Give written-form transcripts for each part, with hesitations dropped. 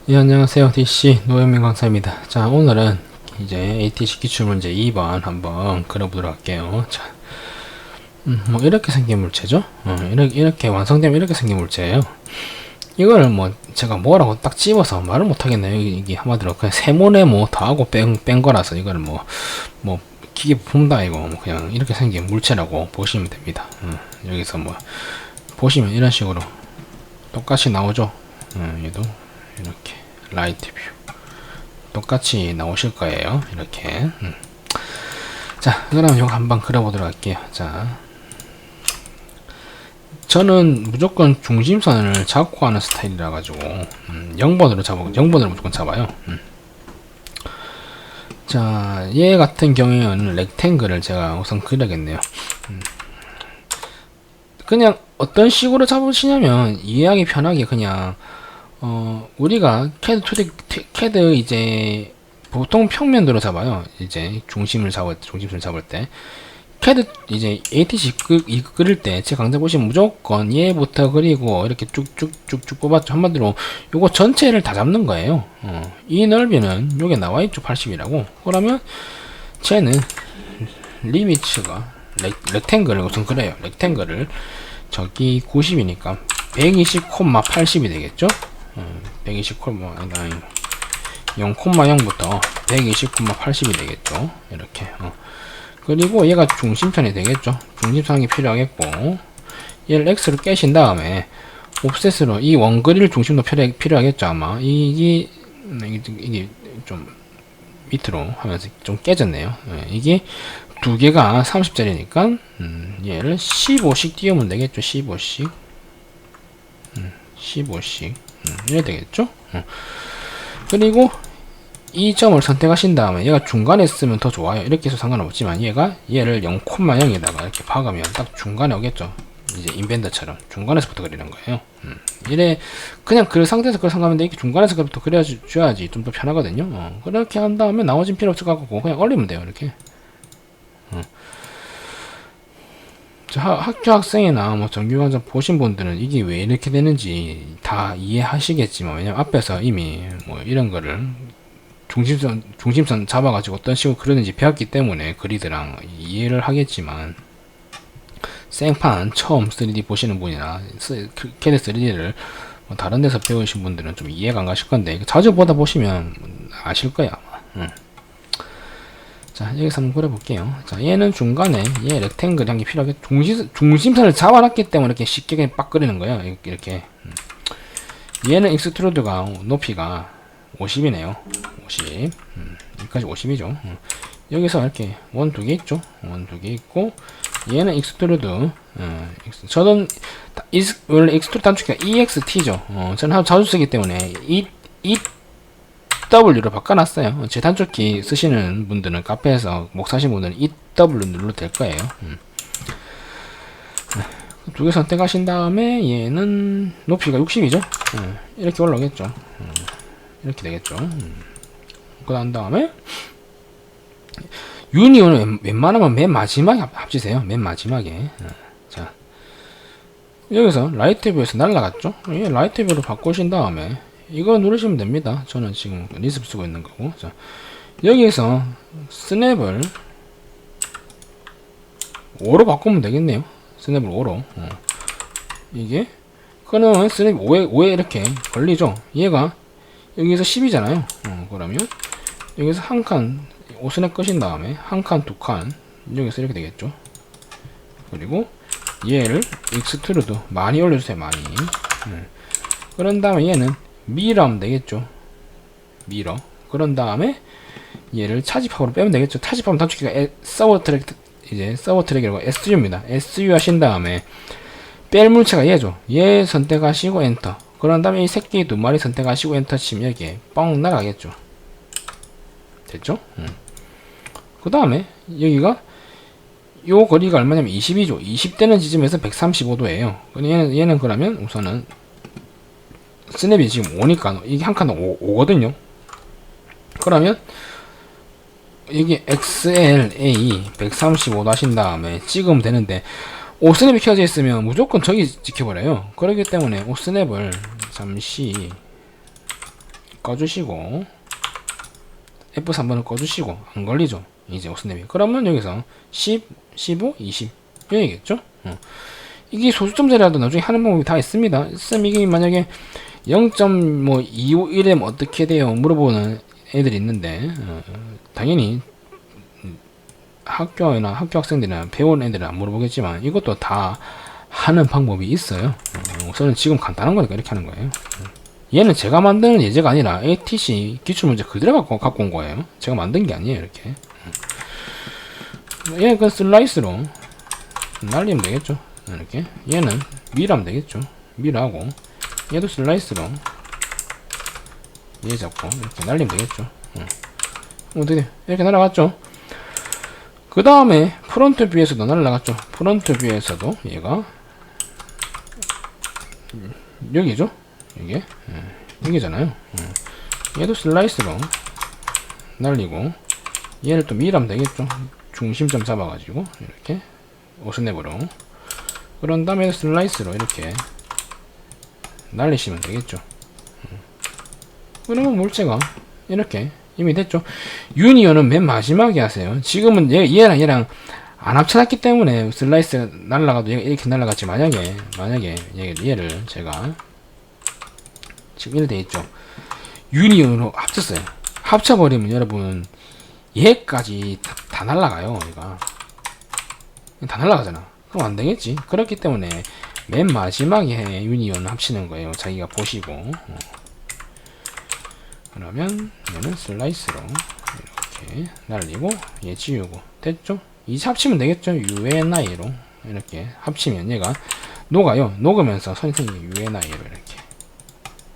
예, 안녕하세요. DC 노현민 강사입니다. 자, 오늘은 이제 ATC 기출문제 2번 한번 그려보도록 할게요. 자, 뭐 이렇게 생긴 물체죠. 이렇게 완성되면 이렇게 생긴 물체예요. 이거를 뭐 제가 뭐라고 딱 집어서 말을 못하겠네요. 이게 한마디로 그냥 세모네 뭐 더하고 뺀 거라서 이거를 뭐 기계 부품다 이거 뭐 그냥 이렇게 생긴 물체라고 보시면 됩니다. 여기서 뭐 보시면 이런 식으로 똑같이 나오죠. 얘도 이렇게 라이트 뷰 똑같이 나오실 거예요. 이렇게. 자, 그럼 이거 한번 그려보도록 할게요. 자, 저는 무조건 중심선을 잡고 하는 스타일이라 가지고 0번으로 무조건 잡아요. 자, 얘 같은 경우에는 렉탱글을 제가 우선 그려야겠네요. 그냥 어떤 식으로 잡으시냐면 이해하기 편하게 그냥 우리가 캐드 이제 보통 평면도로 잡아요. 이제 중심을 잡을 때 캐드 이제 ATC 그릴 때 제 강좌 보시면 무조건 얘부터 그리고 이렇게 쭉쭉쭉쭉 뽑았죠. 한마디로 요거 전체를 다 잡는 거예요. 이 넓이는 요게 나와있죠. 80이라고. 그러면 쟤는 리미츠가 렉탱글을 우선 그래요. 렉탱글을 저기 90이니까 120,80이 되겠죠. 120, 0,0부터 120,80이 되겠죠. 이렇게. 그리고 얘가 중심선이 되겠죠. 중심선이 필요하겠고, 얘를 X로 깨신 다음에, 옵셋으로 이 원그릴 중심도 필요하겠죠. 아마. 이게 좀 밑으로 하면서 좀 깨졌네요. 이게 두 개가 30짜리니까, 얘를 15씩 띄우면 되겠죠. 15씩. 15씩. 이래 되겠죠? 그리고 이 점을 선택하신 다음에 얘가 중간에 쓰면 더 좋아요. 이렇게 해서 상관없지만 얘를 0,0에다가 이렇게 박으면 딱 중간에 오겠죠. 이제 인벤더처럼 중간에서부터 그리는 거예요. 이래 그냥 그 상태에서 그걸 생각하면 이렇게 중간에서부터 그려줘야지 좀 더 편하거든요. 그렇게 한 다음에 나머진 필요 없을 것 같고 그냥 올리면 돼요. 이렇게. 학교 학생이나 뭐 정규관장 보신 분들은 이게 왜 이렇게 되는지 다 이해하시겠지만, 왜냐면 앞에서 이미 뭐 이런 거를 중심선 잡아가지고 어떤 식으로 그리는지 배웠기 때문에 그리드랑 이해를 하겠지만, 생판 처음 3D 보시는 분이나 캐드 3D를 뭐 다른 데서 배우신 분들은 좀 이해가 안 가실 건데, 자주 보다 보시면 아실 거야 아마. 자, 여기서 한번 그려볼게요. 자, 얘는 중간에 얘 렉탱글 향이 필요하게 중심선을 잡아놨기 때문에 이렇게 쉽게 그냥 빡 그리는 거예요. 이렇게. 얘는 익스트루드가 높이가 50이네요. 50. 여기까지 50이죠. 여기서 이렇게 원 두 개 있죠. 원 두 개 있고, 얘는 익스트루드. 저는 원래 익스트루드 단축키가 EXT죠. 저는 자주 쓰기 때문에 W로 바꿔놨어요. 제 단축키 쓰시는 분들은 카페에서 목 사신 분들은 EW 눌러도 될 거예요. 두 개 선택하신 다음에 얘는 높이가 60이죠. 이렇게 올라오겠죠. 이렇게 되겠죠. 그 다음에 유니온은 웬만하면 맨 마지막에 합치세요. 맨 마지막에. 자, 여기서 라이트 뷰에서 날라갔죠. 얘 라이트 뷰로 바꾸신 다음에 이거 누르시면 됩니다. 저는 지금 리습 쓰고 있는 거고. 자, 여기에서 스냅을 5로 바꾸면 되겠네요. 스냅을 5로. 이게 그러면 스냅 5에 이렇게 걸리죠. 얘가 여기서 10이잖아요. 그러면 여기서 한 칸 5스냅 끄신 다음에 한 칸, 두 칸 여기서 이렇게 되겠죠. 그리고 얘를 익스트루드 많이 올려주세요. 많이. 그런 다음에 얘는 미러 하면 되겠죠. 미러. 그런 다음에 얘를 차집합으로 빼면 되겠죠. 차집하면 단축키가 서버 트랙이라고 SU입니다. SU 하신 다음에 뺄 물체가 얘죠. 얘 선택하시고 엔터. 그런 다음에 이 새끼 두 마리 선택하시고 엔터 치면 여기에 뻥 날아가겠죠. 됐죠? 그 다음에 여기가 요 거리가 얼마냐면 20이죠. 20되는 지점에서 135도예요. 얘는 그러면 우선은 스냅이 지금 5니까 이게 한 칸은 5거든요. 그러면 여기 XLA 135도 하신 다음에 찍으면 되는데 오스냅이 켜져 있으면 무조건 저기 지켜버려요. 그렇기 때문에 오스냅을 잠시 꺼주시고 F3번을 꺼주시고 안 걸리죠. 이제 오스냅이. 그러면 여기서 10, 15, 20 여기겠죠. 이게 소수점제라도 나중에 하는 방법이 다 있습니다. 쌤 이게 만약에 0.251에 어떻게 돼요? 물어보는 애들이 있는데 당연히 학교나 학교 학생들이나 배운 애들은 안 물어보겠지만 이것도 다 하는 방법이 있어요. 우선은 지금 간단한 거니까 이렇게 하는 거예요. 얘는 제가 만드는 예제가 아니라 ATC 기출문제 그대로 갖고 온 거예요. 제가 만든 게 아니에요. 이렇게 얘는 그 슬라이스로 날리면 되겠죠. 이렇게 얘는 밀하면 되겠죠. 밀하고 얘도 슬라이스로 얘 잡고 이렇게 날리면 되겠죠. 어떻게 이렇게 날아갔죠. 그 다음에 프론트 뷰에서도 날아갔죠. 프론트 뷰에서도 얘가 여기죠. 이게 여기잖아요. 얘도 슬라이스로 날리고 얘를 또 밀하면 되겠죠. 중심점 잡아가지고 이렇게 오스냅으로. 그런 다음에 슬라이스로 이렇게 날리시면 되겠죠. 그러면 물체가 이렇게 이미 됐죠. 유니온은 맨 마지막에 하세요. 지금은 얘랑 얘랑 안 합쳐놨기 때문에 슬라이스 날라가도 얘가 이렇게 날라갔지. 만약에 얘를 제가 지금 이렇게 돼있죠. 유니온으로 합쳤어요. 합쳐버리면 여러분 얘까지 다 날라가요. 얘가 다 날라가잖아. 그럼 안 되겠지. 그렇기 때문에 맨 마지막에 유니온 합치는 거예요. 자기가 보시고. 그러면 얘는 슬라이스로 이렇게 날리고 얘 지우고 됐죠? 이제 합치면 되겠죠? UNI로 이렇게 합치면 얘가 녹아요. 녹으면서 선생님이 UNI로 이렇게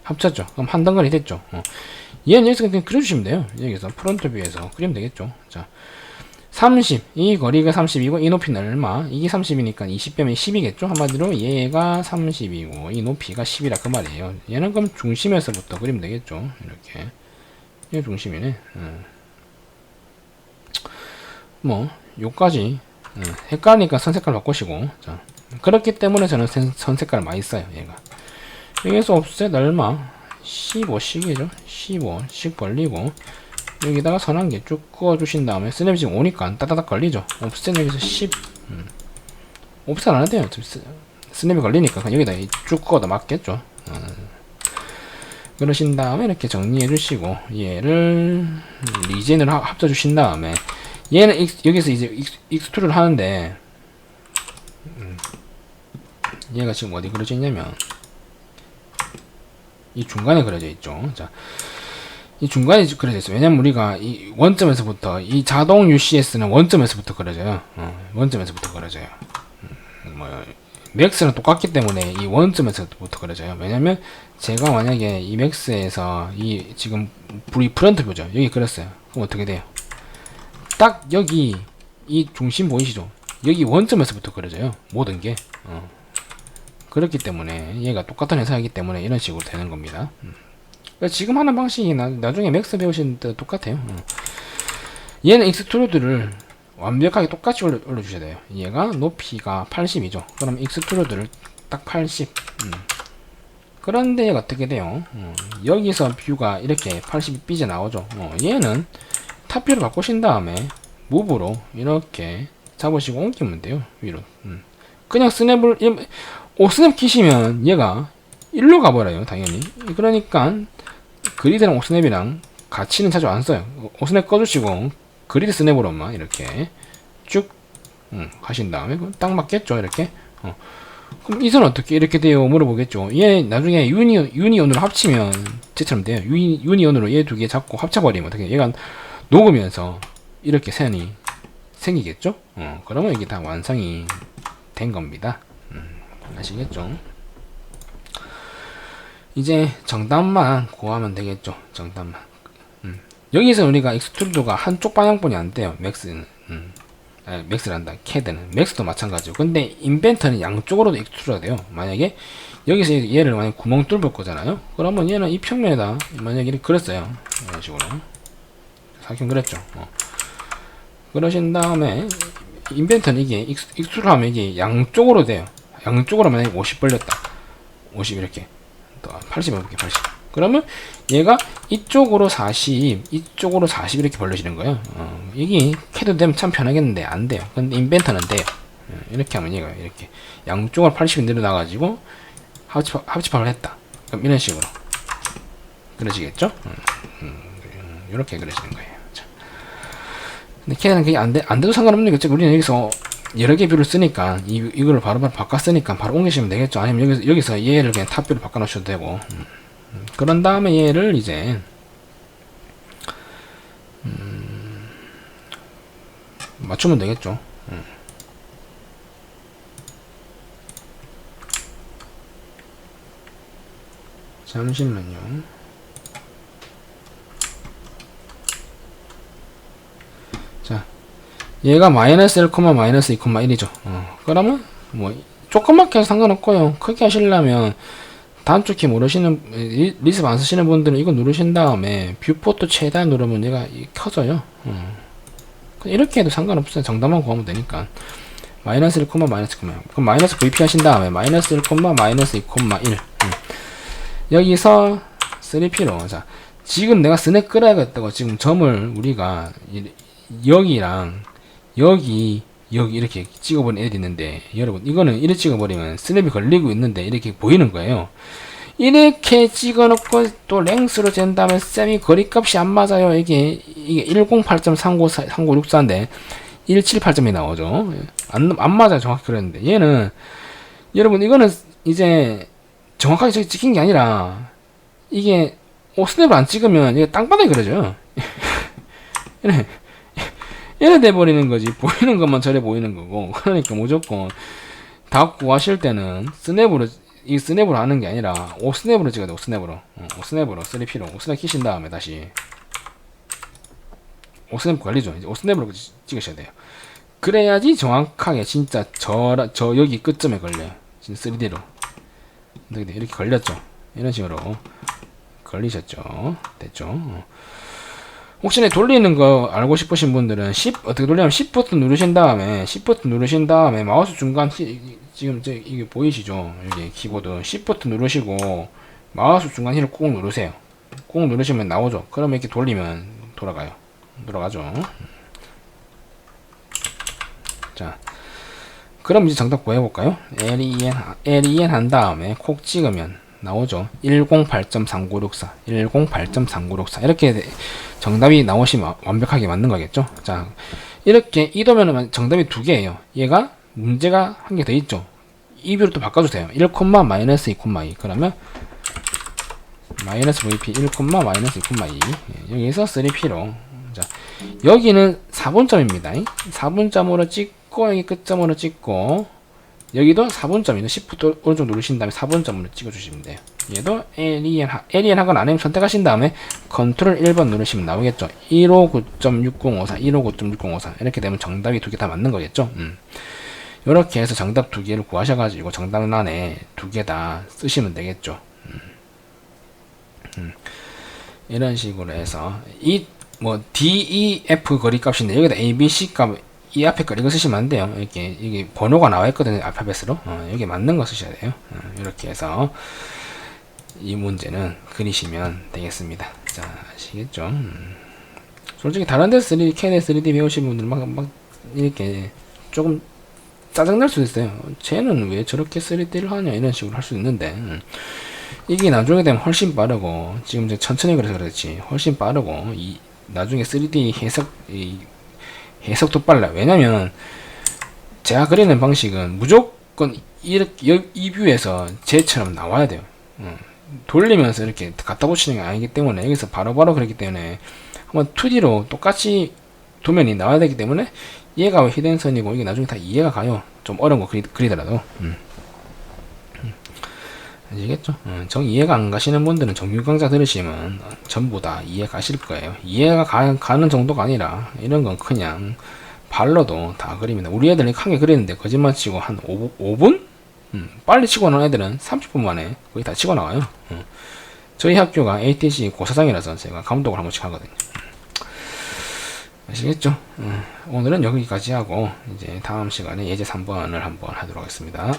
합쳤죠. 그럼 한 덩어리 됐죠? 얘는 여기서 그냥 그려주시면 돼요. 여기서 프론트 뷰에서 그리면 되겠죠? 자, 30. 이 거리가 30이고 이 높이는 얼마? 이게 30이니까 20 빼면 10이겠죠? 한마디로 얘가 30이고 이 높이가 10이라 그 말이에요. 얘는 그럼 중심에서부터 그리면 되겠죠? 이렇게. 얘 중심이네. 뭐 요까지 헷갈리니까 선 색깔 바꾸시고. 자, 그렇기 때문에 저는 선 색깔을 많이 써요. 얘가. 여기서 옵셋 얼마? 15씩이죠? 15씩 벌리고 여기다가 선 한 개 쭉 그어주신 다음에 스냅이 지금 오니까 따다닥 걸리죠. 옵셋 여기서 10 옵셋 안 해도 돼요. 스냅이 걸리니까 그냥 여기다 쭉 그어도 맞겠죠. 그러신 다음에 이렇게 정리해 주시고 얘를 리젠으로 합쳐 주신 다음에 얘는 여기서 이제 익스트루를 하는데 얘가 지금 어디 그려져 있냐면 이 중간에 그려져 있죠. 자, 이 중간에 그려져 있어요. 왜냐면 우리가 이 원점에서부터 이 자동 UCS는 원점에서부터 그려져요. 원점에서부터 그려져요. 뭐 맥스는 똑같기 때문에 이 원점에서부터 그려져요. 왜냐면 제가 만약에 이 맥스에서 이 지금 우리 프론트 뷰죠. 여기 그렸어요. 그럼 어떻게 돼요? 딱 여기 이 중심 보이시죠? 여기 원점에서부터 그려져요. 모든 게. 그렇기 때문에 얘가 똑같은 회사이기 때문에 이런 식으로 되는 겁니다. 그러니까 지금 하는 방식이 나중에 맥스 배우신 때 똑같아요. 얘는 익스트루드를 완벽하게 똑같이 올려주셔야 돼요. 얘가 높이가 80이죠. 그럼 익스트루드를 딱 80. 그런데 얘가 어떻게 돼요? 여기서 뷰가 이렇게 80이 삐져나오죠. 얘는 탑뷰를 바꾸신 다음에 무브로 이렇게 잡으시고 옮기면 돼요. 위로. 그냥 스냅을 오스냅 키시면 얘가 일로 가버려요. 당연히. 그러니까 그리드랑 오스냅이랑 같이는 자주 안 써요. 오스냅 꺼주시고 그리드 스냅으로만 이렇게 쭉 하신 다음에 딱 맞겠죠. 이렇게. 그럼 이 선 어떻게 이렇게 돼요? 물어보겠죠. 얘 나중에 유니온으로 합치면 쟤처럼 돼요. 유니온으로 얘 두 개 잡고 합쳐버리면 어떻게 얘가 녹으면서 이렇게 선이 생기겠죠. 그러면 이게 다 완성이 된 겁니다. 아시겠죠? 이제 정답만 구하면 되겠죠. 정답만. 여기서 우리가 익스트루드가 한쪽 방향뿐이 안 돼요. 맥스는. 맥스란다. 캐드는. 맥스도 마찬가지고. 근데 인벤터는 양쪽으로도 익스트루드가 돼요. 만약에 여기서 얘를 만약 구멍 뚫을 거잖아요. 그러면 얘는 이 평면에다 만약에 이렇게 그렸어요. 이런 식으로. 사진 그렸죠. 그러신 다음에 인벤터는 이게 익수를 하면 이게 양쪽으로 돼요. 양쪽으로 만약에 50 벌렸다. 50 이렇게. 또 80 해볼게, 80. 그러면 얘가 이쪽으로 40, 이쪽으로 40 이렇게 벌려지는 거예요. 이게 캐도 되면 참 편하겠는데 안 돼요. 근데 인벤터는 돼요. 이렇게 하면 얘가 이렇게 양쪽으로 80이 늘어나가지고 합집합을 했다. 그럼 이런 식으로 그려지겠죠? 이렇게 그려지는 거예요. 자. 근데 캐는 그게 안 돼도 상관없는 거죠. 우리는 여기서 여러 개 뷰를 쓰니까 이거를 바로바로 바꿨으니까 바로 옮기시면 되겠죠. 아니면 여기서 얘를 그냥 탑 뷰로 바꿔 놓으셔도 되고. 그런 다음에 얘를 이제 맞추면 되겠죠. 잠시만요. 자, 얘가 마이너스 1, 마이너스 2, 1이죠. 그러면 뭐 조그맣게 해서 상관없고요. 크게 하시려면 단축 키 모르시는 리스트 안 쓰시는 분들은 이거 누르신 다음에 뷰포트 최대한 누르면 얘가 켜져요. 이렇게 해도 상관없어요. 정답만 구하면 되니까. 마이너스 1, 마이너스 1. 그럼 마이너스 VP 하신 다음에 마이너스 1, 마이너스 2, 1. 여기서 3P로. 자, 지금 내가 스냅 끌어야겠다고 지금 점을 우리가 여기랑 여기 이렇게 찍어버린 애들이 있는데, 여러분 이거는 이렇게 찍어버리면 스냅이 걸리고 있는데 이렇게 보이는 거예요. 이렇게 찍어놓고 또 랭스로 잰 다음에 쌤이 거리값이 안 맞아요. 이게 108.3964인데 178점이 나오죠. 안 맞아요. 정확히 그랬는데 얘는 여러분 이거는 이제 정확하게 저기 찍힌 게 아니라 이게 스냅을 안 찍으면 이게 땅바닥에 그려져요. 이래 돼버리는 거지. 보이는 것만 저래 보이는 거고. 그러니까 무조건 다 구하실 때는 스냅으로 하는 게 아니라 오스냅으로 찍어야 돼. 오스냅으로 3P로 오스냅 키신 다음에 다시 오스냅 걸리죠. 이제 오스냅으로 찍으셔야 돼요. 그래야지 정확하게 진짜 저 여기 끝점에 걸려요. 진짜 3D로 이렇게 걸렸죠. 이런 식으로 걸리셨죠. 됐죠. 혹시나 돌리는 거 알고 싶으신 분들은 어떻게 돌리냐면 Shift 누르신 다음에 마우스 중간 지금 이게 보이시죠? 여기 키보드 Shift 누르시고 마우스 중간 힐을 꾹 누르세요. 꾹 누르시면 나오죠. 그러면 이렇게 돌리면 돌아가죠. 자, 그럼 이제 정답 구해볼까요? len 한 다음에 콕 찍으면 나오죠. 108.3964 108.3964 이렇게 정답이 나오시면 완벽하게 맞는 거겠죠. 자, 이렇게 이도면은 정답이 두 개예요. 얘가 문제가 한 개 더 있죠. 이 뷰를 또 바꿔주세요. 1, 마이너스 2, 2 그러면 마이너스 VP 1, 마이너스 2, 2 여기서 3P로. 자, 여기는 4분점입니다. 4분점으로 찍고 여기 끝점으로 찍고 여기도 4분점이죠. Shift 오른쪽 누르신 다음에 4분점으로 찍어주시면 돼요. 얘도 alien 하거나 아니면 선택하신 다음에 Ctrl 1번 누르시면 나오겠죠. 159.6054 159.6054 이렇게 되면 정답이 두 개 다 맞는 거겠죠. 이렇게 해서 정답 두 개를 구하셔가지고 정답란에 두 개 다 쓰시면 되겠죠. 이런 식으로 해서 뭐 DEF 거리값인데 여기다 ABC 값 이 앞에 거 이거 쓰시면 안 돼요. 이게 번호가 나와 있거든요. 알파벳으로. 여기 맞는 거 쓰셔야 돼요. 이렇게 해서 이 문제는 그리시면 되겠습니다. 자, 아시겠죠? 솔직히 다른 데 3D, 캔의 3D 배우신 분들 막 이렇게 조금 짜증날 수도 있어요. 쟤는 왜 저렇게 3D를 하냐 이런 식으로 할 수 있는데 이게 나중에 되면 훨씬 빠르고 지금 이제 천천히 그래서 그렇지 훨씬 빠르고 나중에 3D 해석도 빨라요. 왜냐면 제가 그리는 방식은 무조건 이렇게 이 뷰에서 쟤처럼 나와야 돼요. 돌리면서 이렇게 갖다 붙이는 게 아니기 때문에 여기서 바로바로 그렇기 때문에 한번 2D로 똑같이 도면이 나와야 되기 때문에 얘가 왜 히든선이고 이게 나중에 다 이해가 가요. 좀 어려운 거 그리더라도. 아시겠죠? 정 이해가 안 가시는 분들은 정규 강좌 들으시면 전부 다 이해 가실 거예요. 이해가 가는 정도가 아니라 이런 건 그냥 발로도 다 그립니다. 우리 애들은 한 개 그리는데 거짓말 치고 한 5분? 빨리 치고 나온 애들은 30분 만에 거의 다 치고 나와요. 저희 학교가 ATC 고사장이라서 제가 감독을 한 번씩 하거든요. 아시겠죠? 오늘은 여기까지 하고 이제 다음 시간에 예제 3번을 한번 하도록 하겠습니다.